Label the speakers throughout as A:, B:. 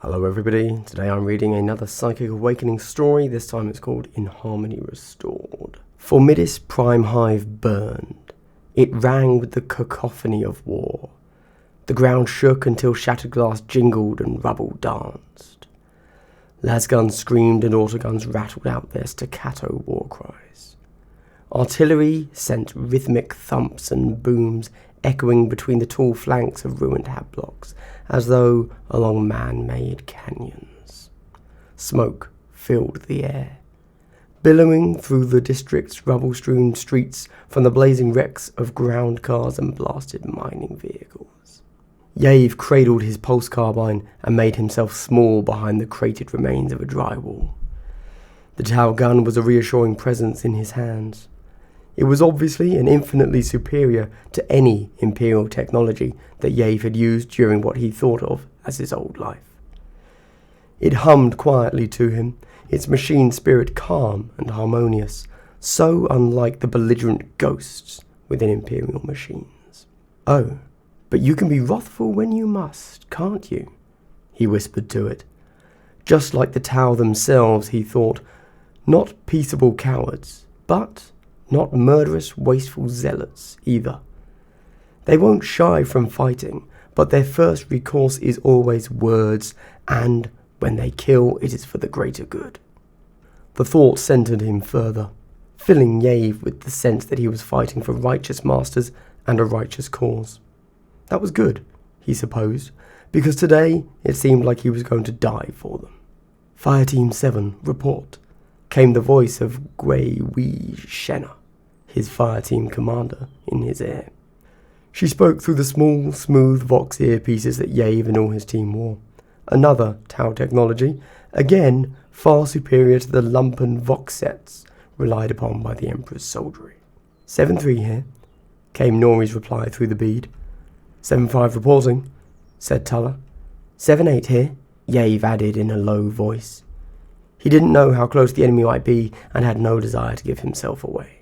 A: Hello everybody, today I'm reading another Psychic Awakening story. This time it's called In Harmony Restored. Formidis Prime Hive burned. It rang with the cacophony of war. The ground shook until shattered glass jingled and rubble danced. Lasguns screamed and autoguns rattled out their staccato war cries. Artillery sent rhythmic thumps and booms echoing between the tall flanks of ruined hab blocks, as though along man-made canyons. Smoke filled the air, billowing through the district's rubble-strewn streets from the blazing wrecks of ground cars and blasted mining vehicles. Yave cradled his pulse carbine and made himself small behind the cratered remains of a drywall. The Tau gun was a reassuring presence in his hands. It was obviously and infinitely superior to any Imperial technology that Yave had used during what he thought of as his old life. It hummed quietly to him, its machine spirit calm and harmonious, so unlike the belligerent ghosts within Imperial machines. "Oh, but you can be wrathful when you must, can't you?" he whispered to it. Just like the Tau themselves, he thought, not peaceable cowards, but not murderous, wasteful zealots either. They won't shy from fighting, but their first recourse is always words, and when they kill, it is for the greater good. The thought centered him further, filling Yave with the sense that he was fighting for righteous masters and a righteous cause. That was good, he supposed, because today it seemed like he was going to die for them. "Fireteam 7, report," came the voice of Gui Shenna, his fireteam commander, in his ear. She spoke through the small, smooth Vox earpieces that Yave and all his team wore. Another Tau technology, again far superior to the lumpen Vox sets relied upon by the Emperor's soldiery. 7-3 here, came Nori's reply through the bead. 7-5 reporting, said Tuller. 7-8 here, Yave added in a low voice. He didn't know how close the enemy might be and had no desire to give himself away.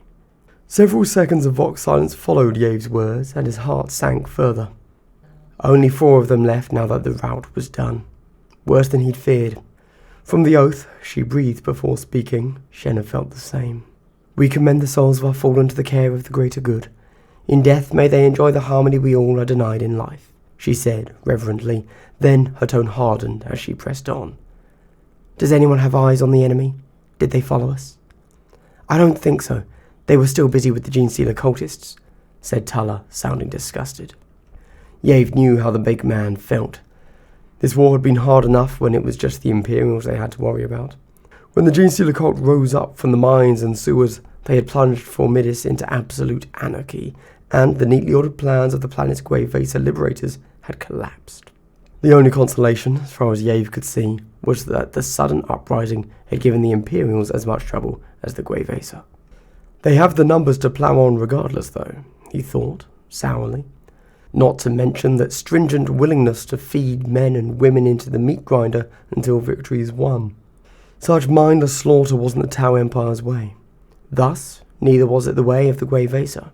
A: Several seconds of Vox silence followed Yave's words, and his heart sank further. Only 4 of them left now that the rout was done. Worse than he'd feared. From the oath she breathed before speaking, Shenna felt the same. "We commend the souls of our fallen to the care of the greater good. In death may they enjoy the harmony we all are denied in life," she said reverently. Then her tone hardened as she pressed on. "Does anyone have eyes on the enemy? Did they follow us?" "I don't think so. They were still busy with the Genestealer cultists," said Tuller, sounding disgusted. Yave knew how the big man felt. This war had been hard enough when it was just the Imperials they had to worry about. When the Genestealer cult rose up from the mines and sewers, they had plunged Formidis into absolute anarchy, and the neatly ordered plans of the planet's Grey Vaser liberators had collapsed. The only consolation, as far as Yave could see, was that the sudden uprising had given the Imperials as much trouble as the Grey Vaser. They have the numbers to plough on regardless, though, he thought, sourly. Not to mention that stringent willingness to feed men and women into the meat grinder until victory is won. Such mindless slaughter wasn't the Tau Empire's way. Thus, neither was it the way of the Grey Vaser.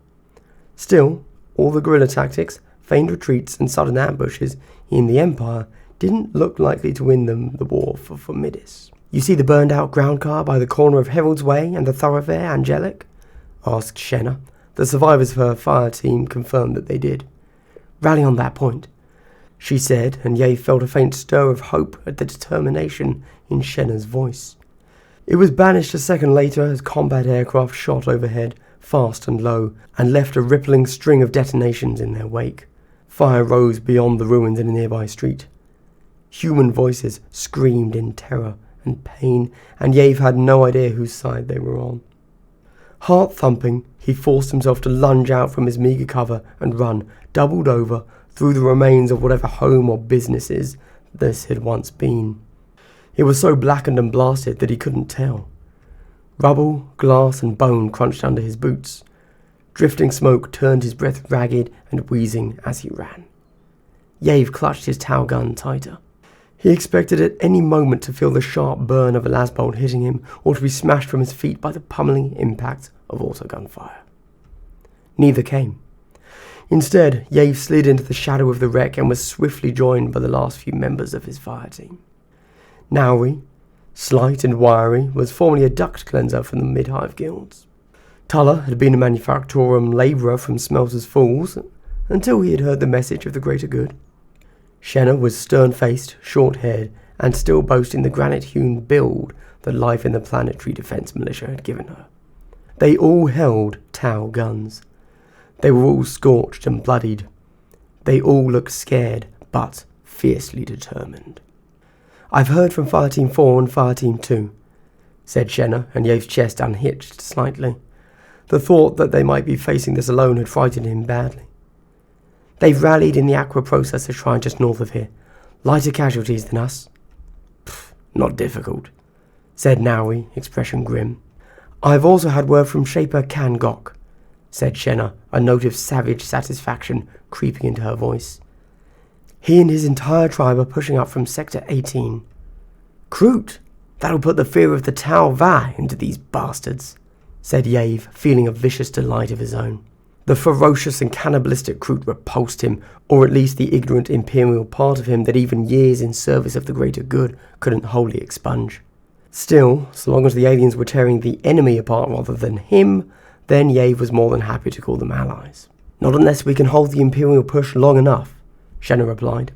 A: Still, all the guerrilla tactics, feigned retreats and sudden ambushes in the Empire didn't look likely to win them the war for Formidis. "You see the burned-out ground car by the corner of Herald's Way and the thoroughfare Angelic?" asked Shenna. The survivors of her fire team confirmed that they did. "Rally on that point," she said, and Yave felt a faint stir of hope at the determination in Shenna's voice. It was banished a second later as combat aircraft shot overhead, fast and low, and left a rippling string of detonations in their wake. Fire rose beyond the ruins in a nearby street. Human voices screamed in terror and pain, and Yave had no idea whose side they were on. Heart-thumping, he forced himself to lunge out from his meagre cover and run, doubled over, through the remains of whatever home or businesses this had once been. It was so blackened and blasted that he couldn't tell. Rubble, glass and bone crunched under his boots. Drifting smoke turned his breath ragged and wheezing as he ran. Yave clutched his Tau gun tighter. He expected at any moment to feel the sharp burn of a lasbolt hitting him, or to be smashed from his feet by the pummeling impact of autogun fire. Neither came. Instead, Yave slid into the shadow of the wreck and was swiftly joined by the last few members of his fire team. Nauri, slight and wiry, was formerly a duct cleanser from the Mid-Hive Guilds. Tuller had been a manufactorum labourer from Smelter's Falls, until he had heard the message of the greater good. Shenna was stern-faced, short-haired, and still boasting the granite-hewn build that life in the Planetary Defence Militia had given her. They all held Tau guns. They were all scorched and bloodied. They all looked scared, but fiercely determined. "I've heard from Fire Team 4 and Fire Team 2, said Shenna, and Yave's chest unhitched slightly. The thought that they might be facing this alone had frightened him badly. "They've rallied in the Aqua Processor Shrine just north of here. Lighter casualties than us." "Not difficult," said Naui, expression grim. "I've also had word from Shaper Kangok," said Shenna, a note of savage satisfaction creeping into her voice. "He and his entire tribe are pushing up from Sector 18. Kroot, that'll put the fear of the Tau Va into these bastards," said Yave, feeling a vicious delight of his own. The ferocious and cannibalistic Kroot repulsed him, or at least the ignorant imperial part of him that even years in service of the greater good couldn't wholly expunge. Still, so long as the aliens were tearing the enemy apart rather than him, then Yave was more than happy to call them allies. "Not unless we can hold the imperial push long enough," Shenna replied.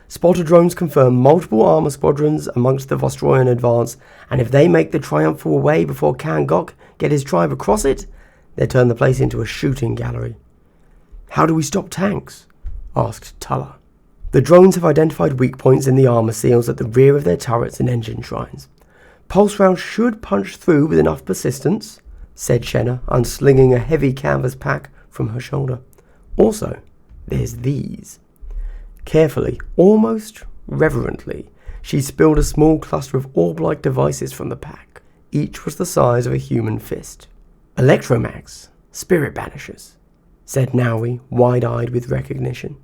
A: "Spotter drones confirm multiple armor squadrons amongst the Vostroyan advance, and if they make the triumphal way before Kangok get his tribe across it, they turn the place into a shooting gallery." "How do we stop tanks?" asked Tuller. "The drones have identified weak points in the armor seals at the rear of their turrets and engine shrines. Pulse rounds should punch through with enough persistence," said Shenna, unslinging a heavy canvas pack from her shoulder. "Also, there's these." Carefully, almost reverently, she spilled a small cluster of orb-like devices from the pack. Each was the size of a human fist. "Electromags, spirit banishers," said Naui, wide-eyed with recognition.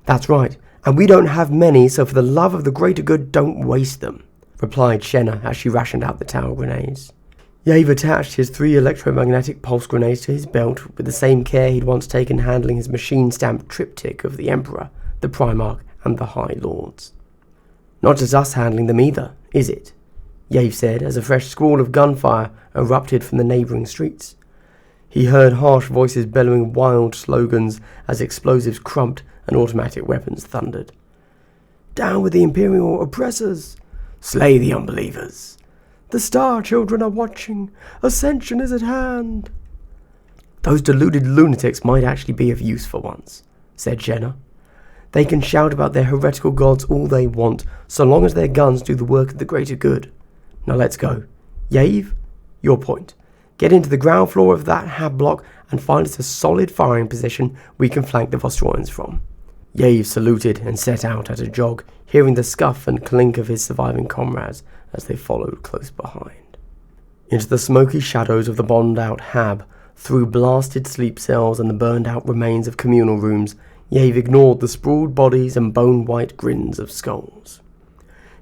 A: "That's right, and we don't have many, so for the love of the greater good, don't waste them," replied Shenna as she rationed out the Tau grenades. Yave attached his 3 electromagnetic pulse grenades to his belt with the same care he'd once taken handling his machine-stamped triptych of the Emperor, the Primarch, and the High Lords. "Not just us handling them either, is it?" Yave said as a fresh squall of gunfire erupted from the neighbouring streets. He heard harsh voices bellowing wild slogans as explosives crumped and automatic weapons thundered. "Down with the Imperial oppressors! Slay the unbelievers! The Star Children are watching! Ascension is at hand!" "Those deluded lunatics might actually be of use for once," said Shenna. "They can shout about their heretical gods all they want, so long as their guns do the work of the greater good. Now let's go. Yave, your point. Get into the ground floor of that hab block and find us a solid firing position we can flank the Vostroyans from." Yave saluted and set out at a jog, hearing the scuff and clink of his surviving comrades as they followed close behind. Into the smoky shadows of the bombed-out hab, through blasted sleep cells and the burned-out remains of communal rooms, Yave ignored the sprawled bodies and bone-white grins of skulls.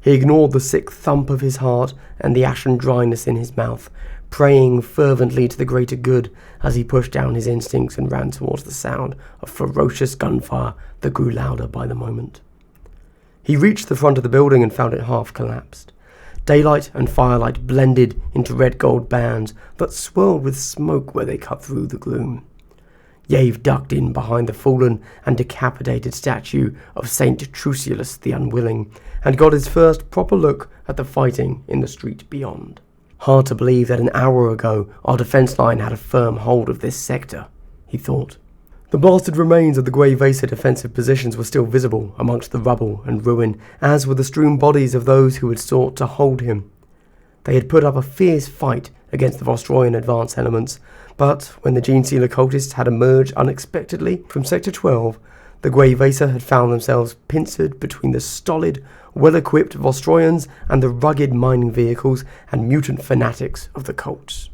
A: He ignored the sick thump of his heart and the ashen dryness in his mouth, praying fervently to the greater good as he pushed down his instincts and ran towards the sound of ferocious gunfire that grew louder by the moment. He reached the front of the building and found it half collapsed. Daylight and firelight blended into red-gold bands that swirled with smoke where they cut through the gloom. Yave ducked in behind the fallen and decapitated statue of Saint Trucius the Unwilling and got his first proper look at the fighting in the street beyond. Hard to believe that an hour ago our defence line had a firm hold of this sector, he thought. The blasted remains of the Grey Vaser defensive positions were still visible amongst the rubble and ruin, as were the strewn bodies of those who had sought to hold him. They had put up a fierce fight against the Vostroyan advance elements, but when the Genestealer cultists had emerged unexpectedly from Sector 12, the Grey Vaser had found themselves pincered between the stolid, well-equipped Vostroyans and the rugged mining vehicles and mutant fanatics of the cults.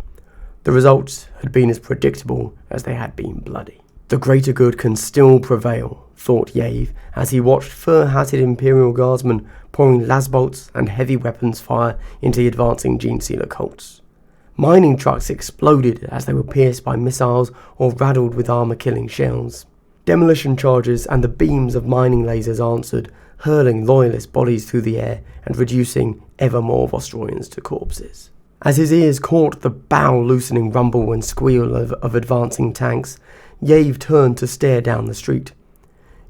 A: The results had been as predictable as they had been bloody. The greater good can still prevail, thought Yave, as he watched fur-hatted Imperial Guardsmen pouring lasbolts and heavy weapons fire into the advancing Genestealer cults. Mining trucks exploded as they were pierced by missiles or raddled with armor-killing shells. Demolition charges and the beams of mining lasers answered, hurling loyalist bodies through the air and reducing ever more Vostroyans to corpses. As his ears caught the bow-loosening rumble and squeal of advancing tanks, Yave turned to stare down the street.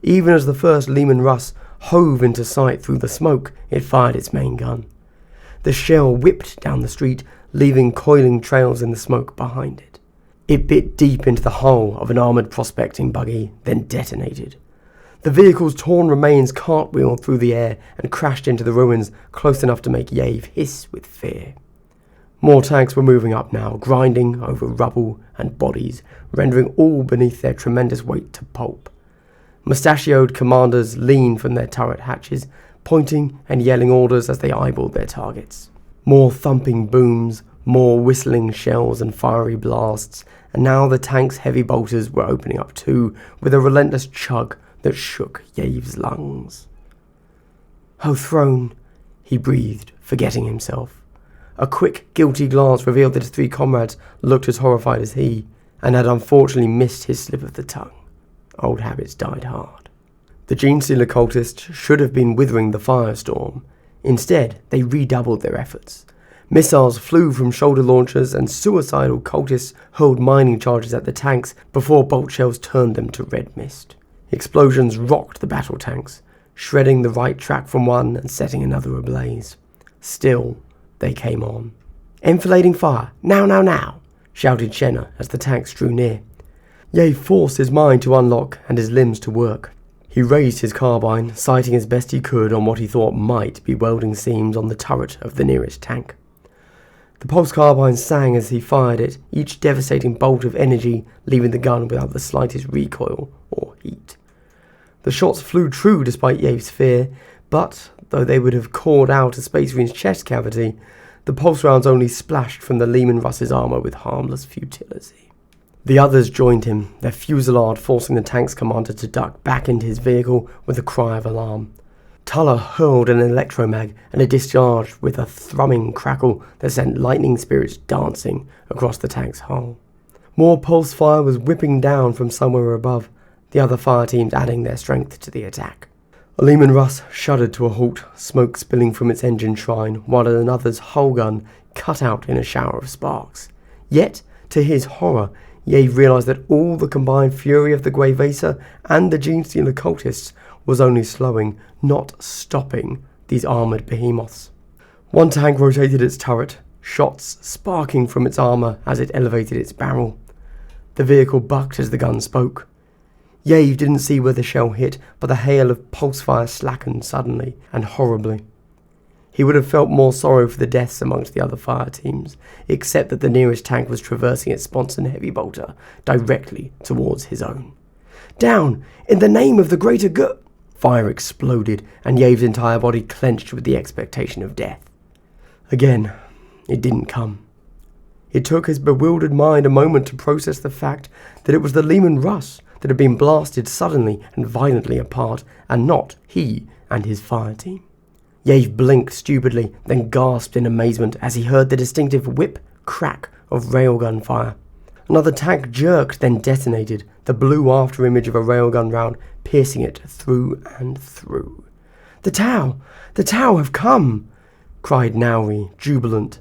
A: Even as the first Leman Russ hove into sight through the smoke, it fired its main gun. The shell whipped down the street, leaving coiling trails in the smoke behind it. It bit deep into the hull of an armoured prospecting buggy, then detonated. The vehicle's torn remains cartwheeled through the air and crashed into the ruins close enough to make Yave hiss with fear. More tanks were moving up now, grinding over rubble and bodies, rendering all beneath their tremendous weight to pulp. Mustachioed commanders leaned from their turret hatches, pointing and yelling orders as they eyeballed their targets. More thumping booms, more whistling shells and fiery blasts, and now the tank's heavy bolters were opening up too, with a relentless chug that shook Yave's lungs. "Oh, throne," he breathed, forgetting himself. A quick, guilty glance revealed that his three comrades looked as horrified as he, and had unfortunately missed his slip of the tongue. Old habits died hard. The Genestealer cultists should have been withering the firestorm. Instead, they redoubled their efforts. Missiles flew from shoulder launchers, and suicidal cultists hurled mining charges at the tanks before bolt shells turned them to red mist. Explosions rocked the battle tanks, shredding the right track from one and setting another ablaze. Still, they came on. "Enfilading fire! Now, now, now!" shouted Shenna as the tanks drew near. Yave forced his mind to unlock and his limbs to work. He raised his carbine, sighting as best he could on what he thought might be welding seams on the turret of the nearest tank. The pulse carbine sang as he fired it, each devastating bolt of energy leaving the gun without the slightest recoil or heat. The shots flew true despite Yave's fear, but though they would have cored out a Space Marine's chest cavity, the pulse rounds only splashed from the Leman Russ's armour with harmless futility. The others joined him, their fusillade forcing the tank's commander to duck back into his vehicle with a cry of alarm. Tuller hurled an electromag, and it discharged with a thrumming crackle that sent lightning spirits dancing across the tank's hull. More pulse fire was whipping down from somewhere above, the other fire teams adding their strength to the attack. A Leman Russ shuddered to a halt, smoke spilling from its engine shrine, while another's hull gun cut out in a shower of sparks. Yet, to his horror, Yave realised that all the combined fury of the Grey Vaser and the Genestealer cultists was only slowing, not stopping, these armoured behemoths. One tank rotated its turret, shots sparking from its armour as it elevated its barrel. The vehicle bucked as the gun spoke. Yave didn't see where the shell hit, but the hail of pulse fire slackened suddenly and horribly. He would have felt more sorrow for the deaths amongst the other fire teams, except that the nearest tank was traversing its sponson heavy bolter directly towards his own. "Down! In the name of the greater good!" Fire exploded, and Yave's entire body clenched with the expectation of death. Again, it didn't come. It took his bewildered mind a moment to process the fact that it was the Leman Russ that had been blasted suddenly and violently apart, and not he and his fire team. Yave blinked stupidly, then gasped in amazement as he heard the distinctive whip crack of railgun fire. Another tank jerked, then detonated, the blue afterimage of a railgun round piercing it through and through. The Tau have come!" cried Nauri, jubilant.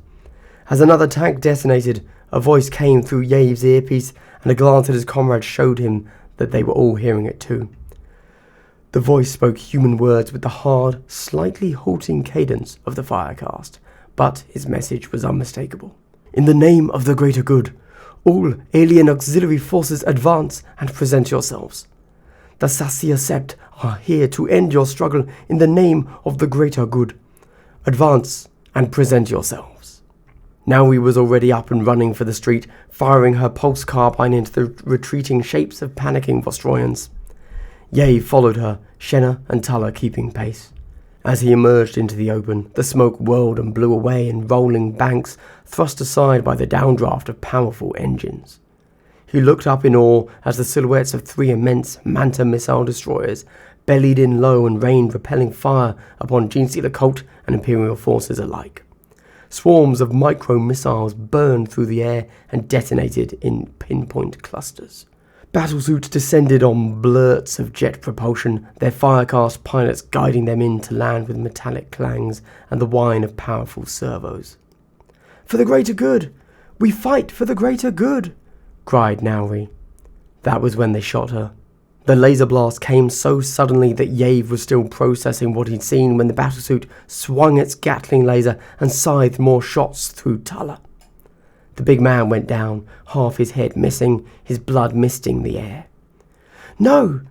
A: As another tank detonated, a voice came through Yave's earpiece, and a glance at his comrades showed him that they were all hearing it too. The voice spoke human words with the hard, slightly halting cadence of the Firecast, but his message was unmistakable. "In the name of the greater good, all alien auxiliary forces advance and present yourselves. The Sasir Sept are here to end your struggle in the name of the greater good. Advance and present yourselves." Naui was already up and running for the street, firing her pulse carbine into the retreating shapes of panicking Vostroyans. Yave followed her, Shenna and Tuller keeping pace. As he emerged into the open, the smoke whirled and blew away in rolling banks, thrust aside by the downdraft of powerful engines. He looked up in awe as the silhouettes of three immense Manta missile destroyers bellied in low and rained repelling fire upon Genestealer cult and Imperial forces alike. Swarms of micro-missiles burned through the air and detonated in pinpoint clusters. Battlesuits descended on blurts of jet propulsion, their firecast pilots guiding them in to land with metallic clangs and the whine of powerful servos. "For the greater good! We fight for the greater good!" cried Nauri. That was when they shot her. The laser blast came so suddenly that Yave was still processing what he'd seen when the battlesuit swung its Gatling laser and scythed more shots through Tulla. The big man went down, half his head missing, his blood misting the air. "No!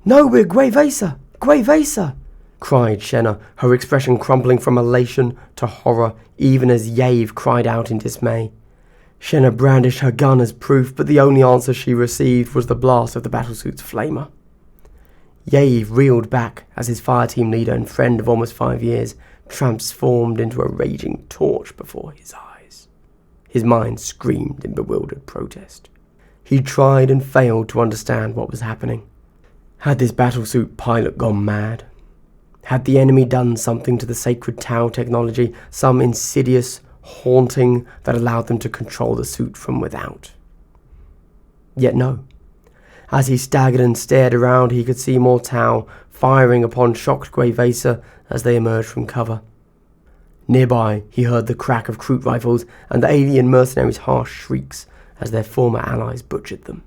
A: No, we're Gwevesa! Gwevesa!" cried Shenna, her expression crumpling from elation to horror, even as Yave cried out in dismay. Shenna brandished her gun as proof, but the only answer she received was the blast of the battlesuit's flamer. Yave reeled back as his fireteam leader and friend of almost 5 years transformed into a raging torch before his eyes. His mind screamed in bewildered protest. He tried and failed to understand what was happening. Had this battlesuit pilot gone mad? Had the enemy done something to the sacred Tau technology, some insidious haunting that allowed them to control the suit from without? Yet no. As he staggered and stared around, he could see more Tau firing upon shocked Gwevesa as they emerged from cover. Nearby, he heard the crack of Kroot rifles and the alien mercenaries' harsh shrieks as their former allies butchered them.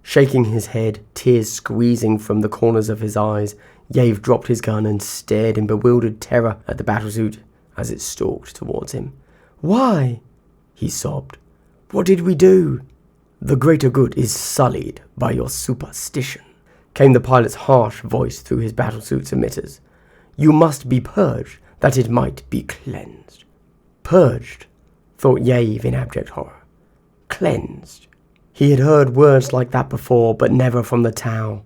A: Shaking his head, tears squeezing from the corners of his eyes, Yave dropped his gun and stared in bewildered terror at the battlesuit as it stalked towards him. "Why?" he sobbed. "What did we do?" "The greater good is sullied by your superstition," came the pilot's harsh voice through his battlesuit's emitters. "You must be purged, that it might be cleansed." Purged, thought Yave in abject horror. Cleansed. He had heard words like that before, but never from the Tau.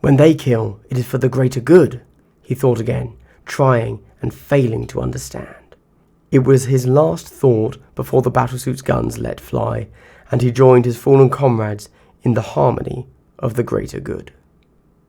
A: When they kill, it is for the greater good, he thought again, trying and failing to understand. It was his last thought before the battlesuit's guns let fly, and he joined his fallen comrades in the harmony of the greater good.